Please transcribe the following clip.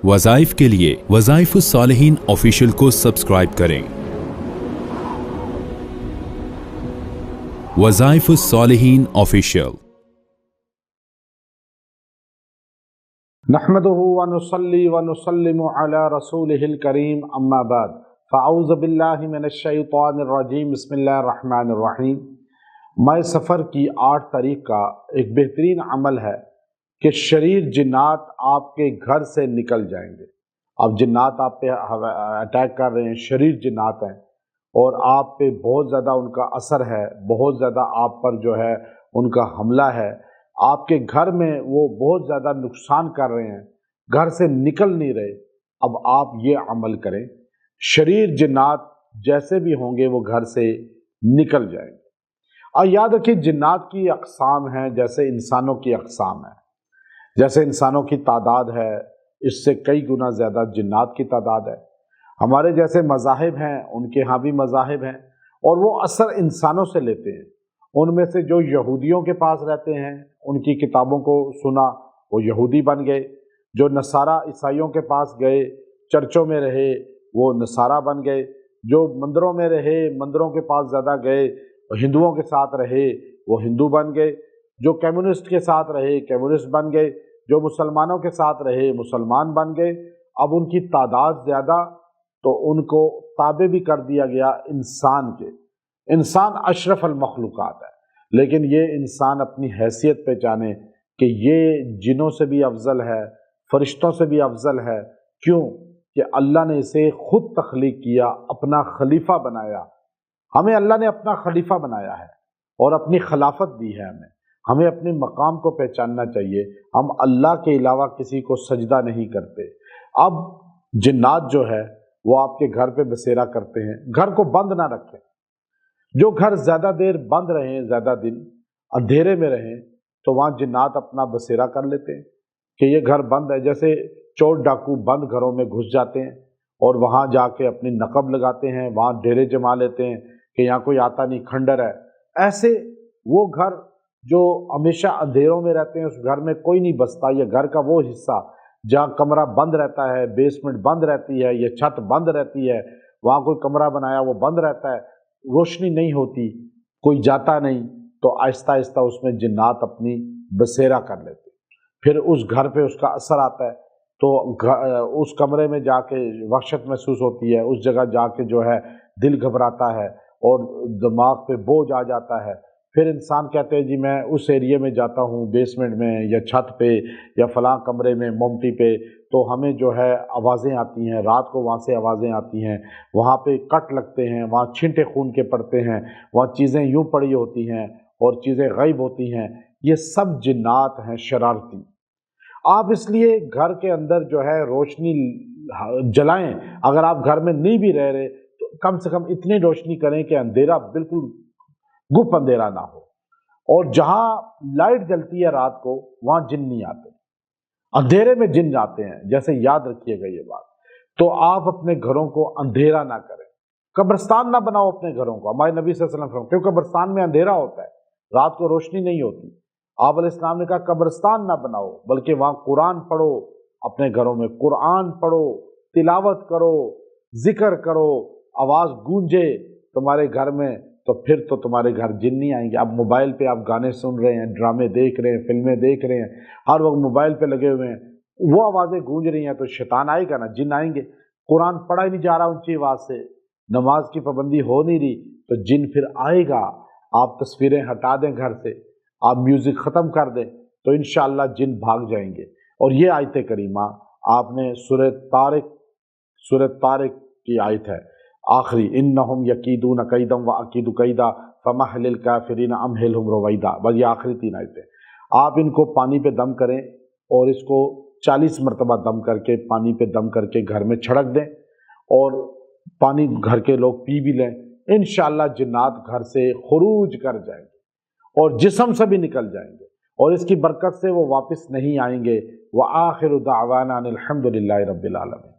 वज़ाइफ के लिए वज़ाइफुस्सालिहीन ऑफिशियल को सब्सक्राइब करें। वज़ाइफुस्सालिहीन ऑफिशियल। नहमदुहु व नुसल्ली व नुसल्लिमु अला रसूलिहिल करीम अम्मा बाद फ़अऊज़ु बिल्लाहि मिनश शैतानिर रजीम बिस्मिल्लाहिर रहमानिर रहीम। माह सफ़र की 8 तारीख का एक बेहतरीन अमल है कि शरीर जिन्नात आपके घर से निकल जाएंगे। अब जिन्नात आप पे अटैक कर रहे हैं, शरीर जिन्नात हैं और आप पे बहुत ज़्यादा उनका असर है, बहुत ज़्यादा आप पर जो है उनका हमला है, आपके घर में वो बहुत ज़्यादा नुकसान कर रहे हैं, घर से निकल नहीं रहे। अब आप ये अमल करें, शरीर जिन्नात जैसे भी होंगे वो घर से निकल जाएंगे। और याद रखिए जिन्नात की अक़साम हैं जैसे इंसानों की अक़साम है। जैसे इंसानों की तादाद है, इससे कई गुना ज़्यादा जिन्नात की तादाद है। हमारे जैसे मज़ाहिब हैं, उनके यहाँ भी मज़ाहिब हैं और वो असर इंसानों से लेते हैं। उनमें से जो यहूदियों के पास रहते हैं, उनकी किताबों को सुना, वो यहूदी बन गए। जो नसारा ईसाइयों के पास गए, चर्चों में रहे, वो नसारा बन गए। जो मंदिरों में रहे, मंदिरों के पास ज़्यादा गए, हिंदुओं के साथ रहे, वो हिंदू बन गए। जो कम्युनिस्ट के साथ रहे, कम्युनिस्ट बन गए। जो मुसलमानों के साथ रहे, मुसलमान बन गए। अब उनकी तादाद ज़्यादा, तो उनको ताबे भी कर दिया गया इंसान के। इंसान अशरफ अल मखलूक़ात है, लेकिन ये इंसान अपनी हैसियत पहचाने कि ये जिनों से भी अफजल है, फरिश्तों से भी अफजल है। क्यों? कि अल्लाह ने इसे खुद तख्लीक किया, अपना खलीफा बनाया। हमें अल्लाह ने अपना खलीफा बनाया है और अपनी खिलाफत दी है। हमें अपने मकाम को पहचानना चाहिए। हम अल्लाह के अलावा किसी को सजदा नहीं करते। अब जिन्नात जो है वो आपके घर पे बसेरा करते हैं। घर को बंद ना रखें। जो घर ज़्यादा देर बंद रहें, ज़्यादा दिन अंधेरे में रहें, तो वहाँ जिन्नात अपना बसेरा कर लेते हैं कि ये घर बंद है। जैसे चोर डाकू बंद घरों में घुस जाते हैं और वहाँ जाके अपनी नकब लगाते हैं, वहाँ डेरे जमा लेते हैं कि यहाँ कोई आता नहीं, खंडर है। ऐसे वो घर जो हमेशा अंधेरों में रहते हैं, उस घर में कोई नहीं बसता। ये घर का वो हिस्सा जहाँ कमरा बंद रहता है, बेसमेंट बंद रहती है, ये छत बंद रहती है, वहाँ कोई कमरा बनाया वो बंद रहता है, रोशनी नहीं होती, कोई जाता नहीं, तो आहिस्ता आहिस्ता उसमें जिन्नात अपनी बसेरा कर लेते। फिर उस घर पे उसका असर आता है, तो उस कमरे में जाके वहशत महसूस होती है, उस जगह जाके जो है दिल घबराता है और दिमाग पे बोझ आ जाता है। फिर इंसान कहते हैं जी मैं उस एरिया में जाता हूँ, बेसमेंट में या छत पे या फलां कमरे में मोमटी पे, तो हमें जो है आवाज़ें आती हैं, रात को वहाँ से आवाज़ें आती हैं, वहाँ पे कट लगते हैं, वहाँ छींटे खून के पड़ते हैं, वहाँ चीज़ें यूँ पड़ी होती हैं और चीज़ें गायब होती हैं। ये सब जिन्नात हैं शरारती। आप इसलिए घर के अंदर जो है रोशनी जलाएं। अगर आप घर में नहीं भी रह रहे तो कम से कम इतनी रोशनी करें कि अंधेरा बिल्कुल गुप अंधेरा ना हो। और जहां लाइट जलती है रात को, वहां जिन नहीं आते। अंधेरे में जिन जाते हैं, जैसे याद रखिएगा ये बात। तो आप अपने घरों को अंधेरा ना करें, कब्रिस्तान ना बनाओ अपने घरों को। हमारे नबी सल्लल्लाहु अलैहि वसल्लम, क्योंकि कब्रिस्तान में अंधेरा होता है, रात को रोशनी नहीं होती। आप अलैहिस्सलाम ने कहा कब्रिस्तान ना बनाओ, बल्कि वहां कुरान पढ़ो। अपने घरों में कुरान पढ़ो, तिलावत करो, जिक्र करो, आवाज गूंजे तुम्हारे घर में, तो फिर तो तुम्हारे घर जिन नहीं आएंगे। अब मोबाइल पे आप गाने सुन रहे हैं, ड्रामे देख रहे हैं, फिल्में देख रहे हैं, हर वक्त मोबाइल पे लगे हुए हैं, वो आवाज़ें गूंज रही हैं, तो शैतान आएगा ना, जिन आएंगे। कुरान पढ़ा ही नहीं जा रहा ऊंची आवाज़ से, नमाज की पाबंदी हो नहीं रही, तो जिन फिर आएगा। आप तस्वीरें हटा दें घर से, आप म्यूज़िक ख़त्म कर दें, तो इंशाअल्लाह जिन भाग जाएंगे। और ये आयत करीमा आपने सूरह तारिक की आयत है आखिरी, इन्नहुम यकीदून कैदम व अकीदु कैदा फमहलिल काफिरीन अमहिलहुम रुवैदा। बस ये आखिरी 3 आयतें। आप इनको पानी पे दम करें और इसको 40 मरतबा दम करके, पानी पे दम करके घर में छिड़क दें और पानी घर के लोग पी भी लें। इंशाअल्लाह जिन्नात घर से खुरूज कर जाएंगे और जिस्म से भी निकल जाएंगे और इसकी बरकत से वो वापस नहीं आएंगे। व आखिरु दावाना अनिल हम्दुलिल्लाहि रब्बिल आलमीन।